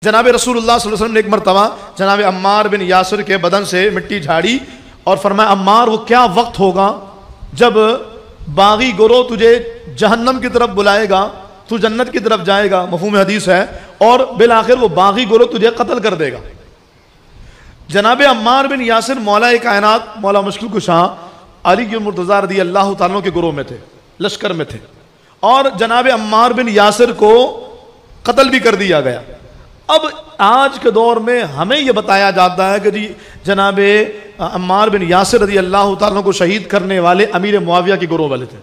جناب رسول اللہ صلی اللہ علیہ وسلم نے ایک مرتبہ جناب عمار بن یاسر کے بدن سے مٹی جھاڑی اور فرمایا عمار وہ کیا وقت ہوگا جب باغی گروہ تجھے جہنم کی طرف بلائے گا، تو جنت کی طرف جائے گا، مفہوم حدیث ہے، اور بالآخر وہ باغی گروہ تجھے قتل کر دے گا۔ جناب عمار بن یاسر مولا کائنات مولا مشکل کشا علی المرتضیٰ رضی اللہ تعالیٰ کے گروہ میں تھے، لشکر میں تھے، اور جناب عمار بن یاسر کو قتل بھی کر دیا گیا۔ اب آج کے دور میں ہمیں یہ بتایا جاتا ہے کہ جی جناب عمار بن یاسر رضی اللہ تعالیٰ کو شہید کرنے والے امیر معاویہ کے گروہ والے تھے۔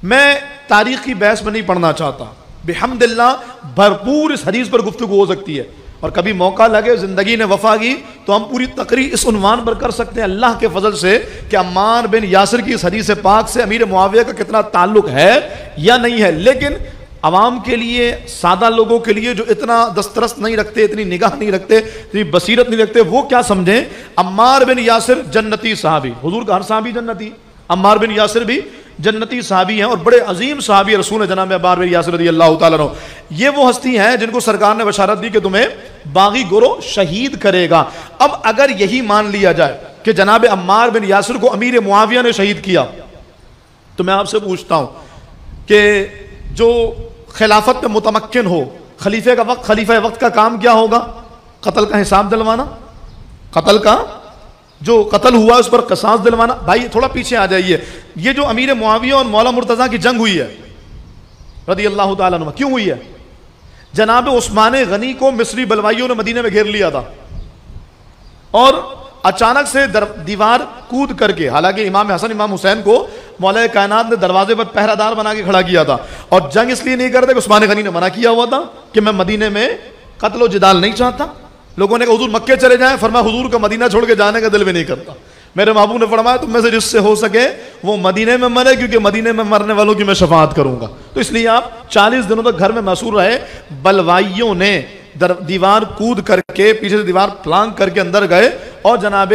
میں تاریخ کی بحث میں نہیں پڑھنا چاہتا، بحمد اللہ بھرپور اس حدیث پر گفتگو ہو سکتی ہے، اور کبھی موقع لگے زندگی نے وفا کی تو ہم پوری تقریر اس عنوان پر کر سکتے ہیں اللہ کے فضل سے کہ عمار بن یاسر کی اس حدیث پاک سے امیر معاویہ کا کتنا تعلق ہے یا نہیں ہے۔ لیکن عوام کے لیے، سادہ لوگوں کے لیے جو اتنا دسترس نہیں رکھتے، اتنی نگاہ نہیں رکھتے، اتنی بصیرت نہیں رکھتے، وہ کیا سمجھیں عمار بن یاسر جنتی صحابی، حضور کا ہر صحابی جنتی، عمار بن یاسر بھی جنتی صحابی ہیں، اور بڑے عظیم صحابی رسول جناب عمار بن یاسر رضی اللہ تعالیٰ عنہ۔ یہ وہ ہستی ہیں جن کو سرکار نے بشارت دی کہ تمہیں باغی گروہ شہید کرے گا۔ اب اگر یہی مان لیا جائے کہ جناب عمار بن یاسر کو امیر معاویہ نے شہید کیا، تو میں آپ سے پوچھتا ہوں کہ جو خلافت میں متمکن ہو، خلیفہ وقت کا کام کیا ہوگا؟ قتل کا حساب دلوانا، قتل کا جو قتل ہوا اس پر قصاص دلوانا۔ بھائی تھوڑا پیچھے آ جائیے، یہ جو امیر معاویہ اور مولا مرتضیٰ کی جنگ ہوئی ہے رضی اللہ تعالیٰ عنہ، کیوں ہوئی ہے؟ جناب عثمان غنی کو مصری بلوائیوں نے مدینے میں گھیر لیا تھا، اور اچانک سے دیوار کود کر کے، حالانکہ امام حسن امام حسین کو مولا کائنات نے دروازے پر پہرہ دار بنا کے کھڑا کیا تھا، اور جنگ اس لیے نہیں کرتے کہ عثمان غنی نے منع کیا ہوا تھا کہ میں مدینے میں قتل و جدال نہیں چاہتا۔ لوگوں نے کہا حضور مکے چلے جائیں، فرمایا حضور کا مدینہ چھوڑ کے جانے کا دل بھی نہیں کرتا۔ میرے محبوب نے فرمایا تم میں سے جس سے ہو سکے وہ مدینے میں مرے، کیونکہ مدینے میں مرنے والوں کی میں شفاعت کروں گا۔ تو اس لیے آپ 40 دنوں تک گھر میں محصور رہے۔ بلوائیوں نے دیوار کود کر کے، پیچھے سے دیوار پلانگ کر کے اندر گئے اور جناب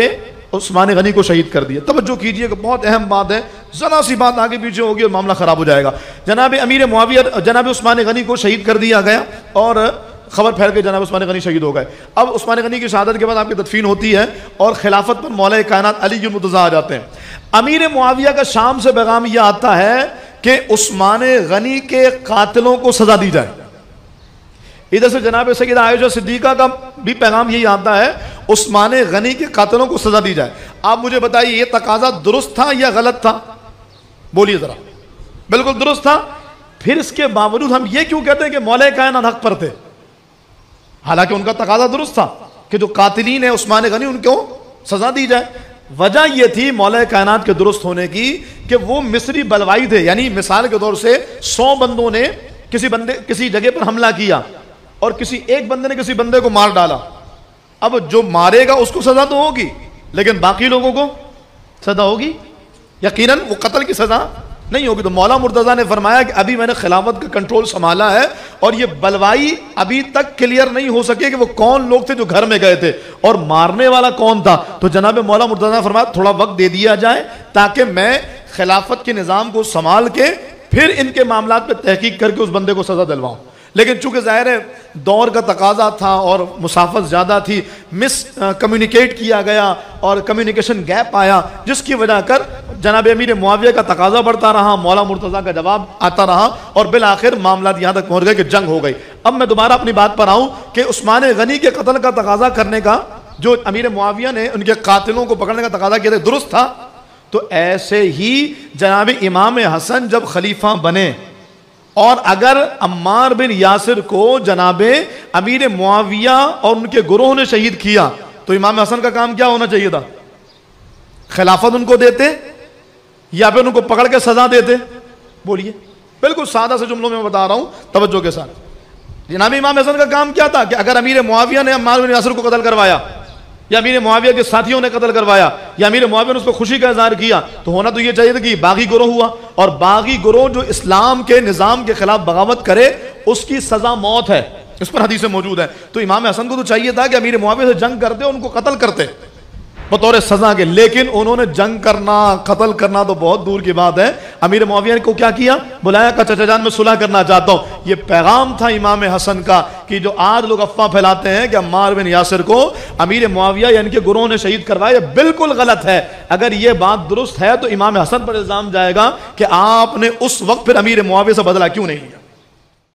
عثمان غنی کو شہید کر دیا۔ توجہ کیجئے کہ بہت اہم بات ہے، ذرا سی بات آگے پیچھے ہوگی اور معاملہ خراب ہو جائے گا۔ جناب امیر معاویہ جناب عثمان غنی کو شہید کر دیا گیا، اور خبر پھیل کے جناب عثمان غنی شہید ہو گئے۔ اب عثمان غنی کی شہادت کے بعد آپ کی تدفین ہوتی ہے، اور خلافت پر مولا کائنات علی المرتضیٰ آ جاتے ہیں۔ امیر معاویہ کا شام سے پیغام یہ آتا ہے کہ عثمان غنی کے قاتلوں کو سزا دی جائے۔ ادھر سے جناب سیدہ عائشہ صدیقہ کا بھی پیغام یہی آتا ہے، عثمان غنی کے قاتلوں کو سزا دی جائے۔ آپ مجھے بتائیے یہ تقاضا درست تھا یا غلط تھا؟ بولیے ذرا۔ بالکل درست تھا۔ پھر اس کے باوجود ہم یہ کیوں کہتے ہیں کہ مولا کائنات حق پر تھے؟ حالانکہ ان کا تقاضا درست تھا کہ جو قاتلین ہیں عثمان غنی ان کو سزا دی جائے۔ وجہ یہ تھی مولا کائنات کے درست ہونے کی کہ وہ مصری بلوائی تھے، یعنی مثال کے طور سے 100 بندوں نے کسی جگہ پر حملہ کیا، اور کسی ایک بندے نے کسی بندے کو مار ڈالا۔ اب جو مارے گا اس کو سزا تو ہوگی، لیکن باقی لوگوں کو سزا ہوگی؟ یقیناً وہ قتل کی سزا نہیں ہوگی۔ تو مولا مرتضیٰ نے فرمایا کہ ابھی میں نے خلافت کا کنٹرول سنبھالا ہے، اور یہ بلوائی ابھی تک کلیئر نہیں ہو سکے کہ وہ کون لوگ تھے جو گھر میں گئے تھے اور مارنے والا کون تھا۔ تو جناب مولا مرتضیٰ نے فرمایا تھوڑا وقت دے دیا جائے تاکہ میں خلافت کے نظام کو سنبھال کے پھر ان کے معاملات پہ تحقیق کر کے اس بندے کو سزا دلواؤں۔ لیکن چونکہ ظاہر ہے دور کا تقاضا تھا اور مسافت زیادہ تھی، کمیونیکیٹ کیا گیا اور کمیونیکیشن گیپ آیا، جس کی وجہ کر جناب امیر معاویہ کا تقاضا بڑھتا رہا، مولا مرتضیٰ کا جواب آتا رہا، اور بالآخر معاملات یہاں تک پہنچ گئے کہ جنگ ہو گئی۔ اب میں دوبارہ اپنی بات پر آؤں کہ عثمان غنی کے قتل کا تقاضا کرنے کا جو امیر معاویہ نے ان کے قاتلوں کو پکڑنے کا تقاضا کیا تھا درست تھا، تو ایسے ہی جناب امام حسن جب خلیفہ بنے اور اگر عمار بن یاسر کو جناب امیر معاویہ اور ان کے گروہ نے شہید کیا تو امام حسن کا کام کیا ہونا چاہیے تھا؟ خلافت ان کو دیتے یا پھر ان کو پکڑ کے سزا دیتے؟ بولیے۔ بالکل سادہ سے جملوں میں بتا رہا ہوں توجہ کے ساتھ۔ جناب امام حسن کا کام کیا تھا کہ اگر امیر معاویہ نے عمار بن یاسر کو قتل کروایا، یا امیر معاویہ کے ساتھیوں نے قتل کروایا، یا امیر معاویہ نے اس پر خوشی کا اظہار کیا، تو ہونا تو یہ چاہیے تھا کہ باغی گروہ ہوا، اور باغی گروہ جو اسلام کے نظام کے خلاف بغاوت کرے اس کی سزا موت ہے، اس پر حدیث موجود ہے۔ تو امام حسن کو تو چاہیے تھا کہ امیر معاویہ سے جنگ کرتے، ان کو قتل کرتے، بطور سزا کے، لیکن انہوں نے جنگ کرنا، قتل کرنا تو بہت دور کی بات ہے۔ امیر معاویہ نے کو کیا کیا؟ بلایا کہ چچا جان میں صلح کرنا چاہتا ہوں۔ یہ پیغام تھا امام حسن کا کہ جو آج لوگ افواہ پھیلاتے ہیں کہ عمار بن یاسر کو امیر معاویہ یا ان کے گروہ نے شہید کروایا، یہ بالکل غلط ہے۔ اگر یہ بات درست ہے تو امام حسن پر الزام جائے گا کہ آپ نے اس وقت پھر امیر معاویہ سے بدلہ کیوں نہیں لیا۔